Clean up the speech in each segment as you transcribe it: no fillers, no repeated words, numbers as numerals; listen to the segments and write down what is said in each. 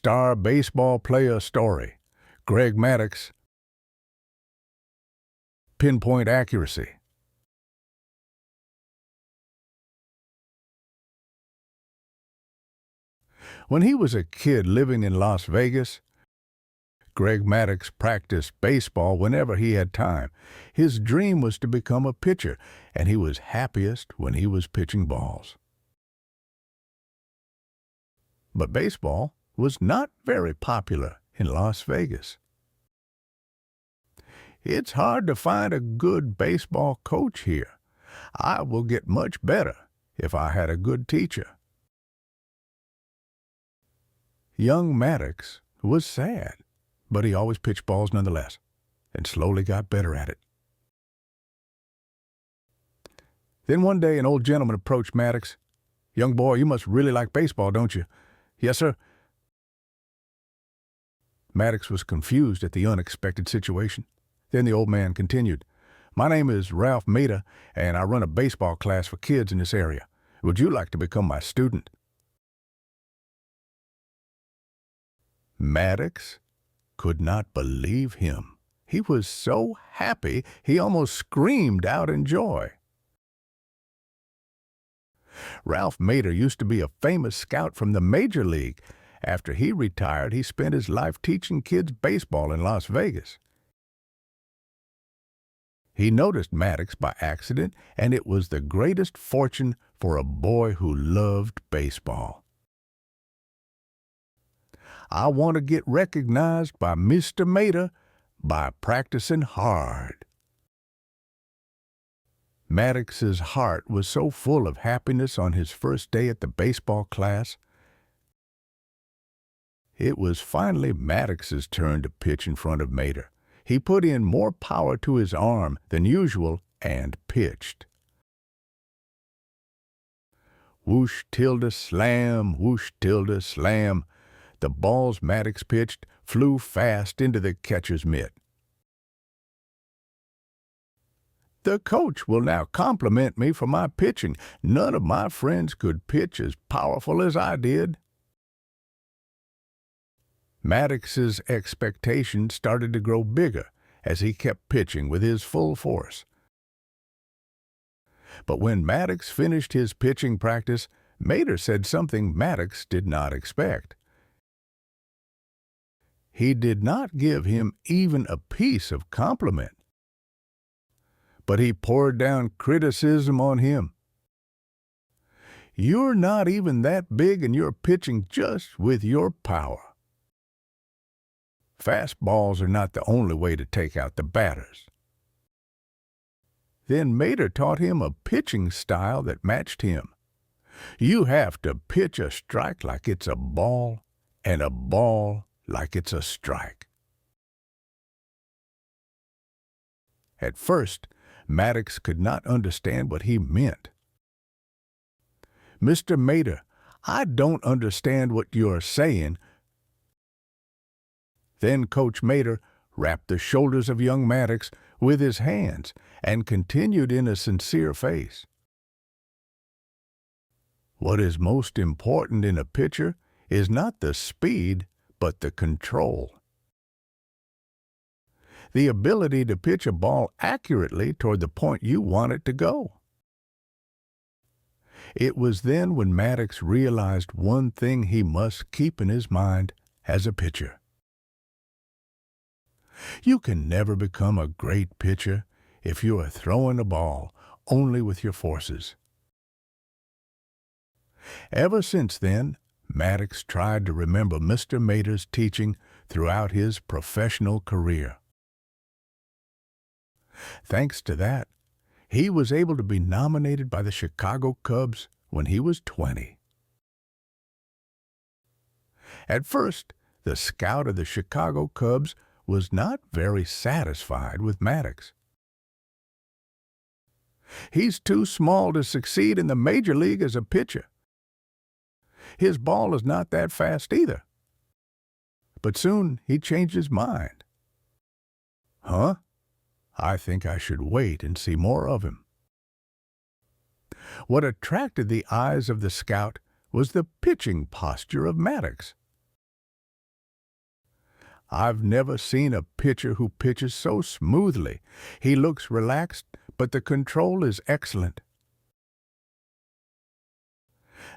Star baseball player story. Greg Maddux. Pinpoint accuracy. When he was a kid living in Las Vegas, Greg Maddux practiced baseball whenever he had time. His dream was to become a pitcher, and he was happiest when he was pitching balls. But baseball was not very popular in Las Vegas. It's hard to find a good baseball coach here. I will get much better if I had a good teacher. Young Maddux was sad, but he always pitched balls nonetheless, and slowly got better at it. Then one day an old gentleman approached Maddux. "Young boy, you must really like baseball, don't you?" "Yes, sir." Maddux was confused at the unexpected situation. Then the old man continued, "My name is Ralph Mader, and I run a baseball class for kids in this area. Would you like to become my student?" Maddux could not believe him. He was so happy he almost screamed out in joy. Ralph Mader used to be a famous scout from the Major League. After he retired, he spent his life teaching kids baseball in Las Vegas. He noticed Maddux by accident, and it was the greatest fortune for a boy who loved baseball. "I want to get recognized by Mr. Mader by practicing hard." Maddux's heart was so full of happiness on his first day at the baseball class. It was finally Maddux's turn to pitch in front of Mader. He put in more power to his arm than usual and pitched. Whoosh, tilde, slam, whoosh, tilde, slam. The balls Maddux pitched flew fast into the catcher's mitt. "The coach will now compliment me for my pitching. None of my friends could pitch as powerful as I did." Maddux's expectations started to grow bigger as he kept pitching with his full force. But when Maddux finished his pitching practice, Mader said something Maddux did not expect. He did not give him even a piece of compliment, but he poured down criticism on him. "You're not even that big, and you're pitching just with your power. Fastballs are not the only way to take out the batters." Then Mader taught him a pitching style that matched him. "You have to pitch a strike like it's a ball, and a ball like it's a strike." At first, Maddux could not understand what he meant. "Mr. Mader, I don't understand what you're saying." Then Coach Mader wrapped the shoulders of young Maddux with his hands and continued in a sincere face. "What is most important in a pitcher is not the speed, but the control. The ability to pitch a ball accurately toward the point you want it to go." It was then when Maddux realized one thing he must keep in his mind as a pitcher. You can never become a great pitcher if you are throwing a ball only with your forces. Ever since then, Maddux tried to remember Mr. Mader's teaching throughout his professional career. Thanks to that, he was able to be nominated by the Chicago Cubs when he was 20. At first, the scout of the Chicago Cubs was not very satisfied with Maddux. "He's too small to succeed in the major league as a pitcher. His ball is not that fast either." But soon he changed his mind. "Huh? I think I should wait and see more of him." What attracted the eyes of the scout was the pitching posture of Maddux. I've never seen a pitcher who pitches so smoothly. He looks relaxed, but the control is excellent.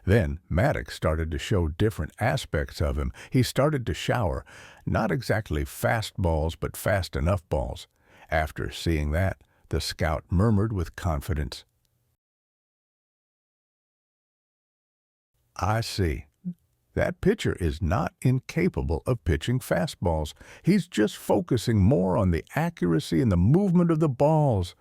Then Maddux started to show different aspects of him. He started to shower, not exactly fast balls, but fast enough balls. After seeing that, the scout murmured with confidence, "I see. That pitcher is not incapable of pitching fastballs. He's just focusing more on the accuracy and the movement of the balls."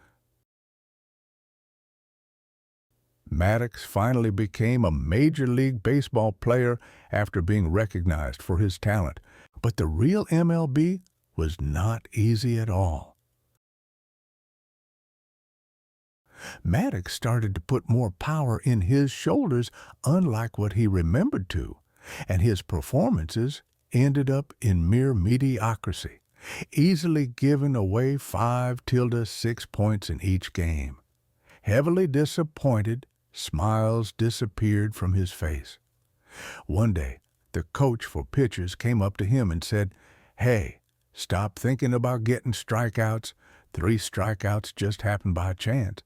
Maddux finally became a Major League Baseball player after being recognized for his talent. But the real MLB was not easy at all. Maddux started to put more power in his shoulders, unlike what he remembered to, and his performances ended up in mere mediocrity, easily giving away 5-6 points in each game. Heavily disappointed, smiles disappeared from his face. One day, the coach for pitchers came up to him and said, "Hey, stop thinking about getting strikeouts. 3 strikeouts just happened by chance."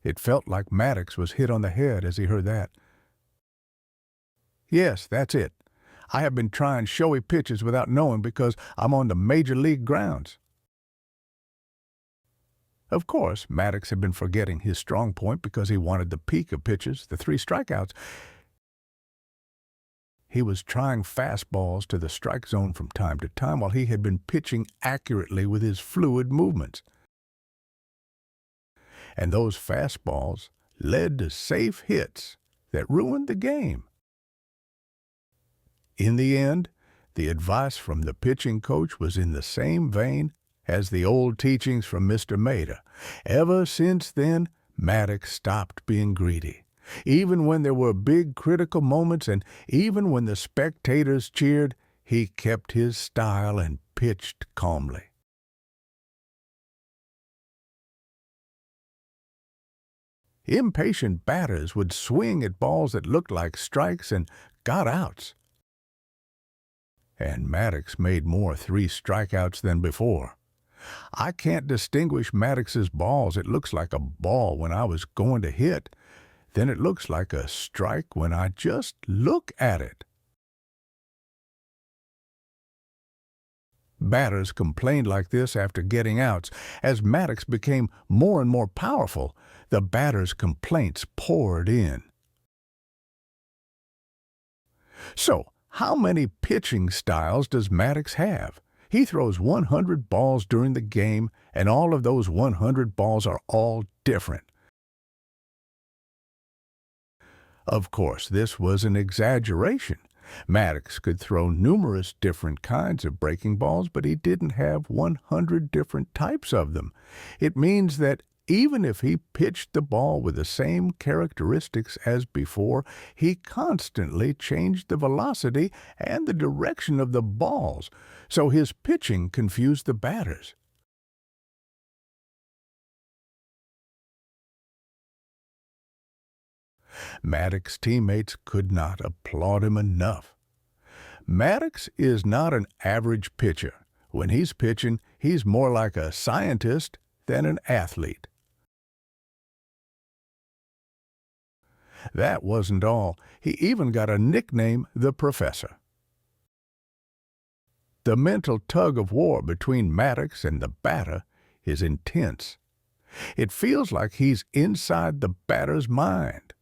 It felt like Maddux was hit on the head as he heard that. "Yes, that's it. I have been trying showy pitches without knowing because I'm on the major league grounds." Of course, Maddux had been forgetting his strong point because he wanted the peak of pitches, the 3 strikeouts. He was trying fastballs to the strike zone from time to time while he had been pitching accurately with his fluid movements. And those fastballs led to safe hits that ruined the game. In the end, the advice from the pitching coach was in the same vein as the old teachings from Mr. Maida. Ever since then, Maddux stopped being greedy. Even when there were big critical moments and even when the spectators cheered, he kept his style and pitched calmly. Impatient batters would swing at balls that looked like strikes and got outs. And Maddux made more 3 strikeouts than before. "I can't distinguish Maddux's balls. It looks like a ball when I was going to hit. Then it looks like a strike when I just look at it." Batters complained like this after getting outs. As Maddux became more and more powerful, the batters' complaints poured in. So, how many pitching styles does Maddux have? He throws 100 balls during the game, and all of those 100 balls are all different. Of course, this was an exaggeration. Maddux could throw numerous different kinds of breaking balls, but he didn't have 100 different types of them. It means that even if he pitched the ball with the same characteristics as before, he constantly changed the velocity and the direction of the balls, so his pitching confused the batters. Maddux's teammates could not applaud him enough. Maddux is not an average pitcher. When he's pitching, he's more like a scientist than an athlete. That wasn't all. He even got a nickname, the Professor. The mental tug-of-war between Maddux and the batter is intense. It feels like he's inside the batter's mind.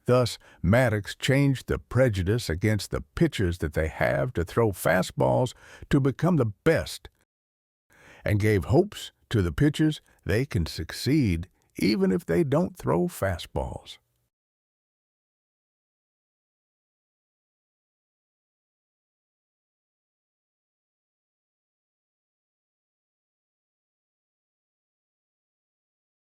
Thus, Maddux changed the prejudice against the pitchers that they have to throw fastballs to become the best, and gave hopes to the pitchers they can succeed even if they don't throw fastballs.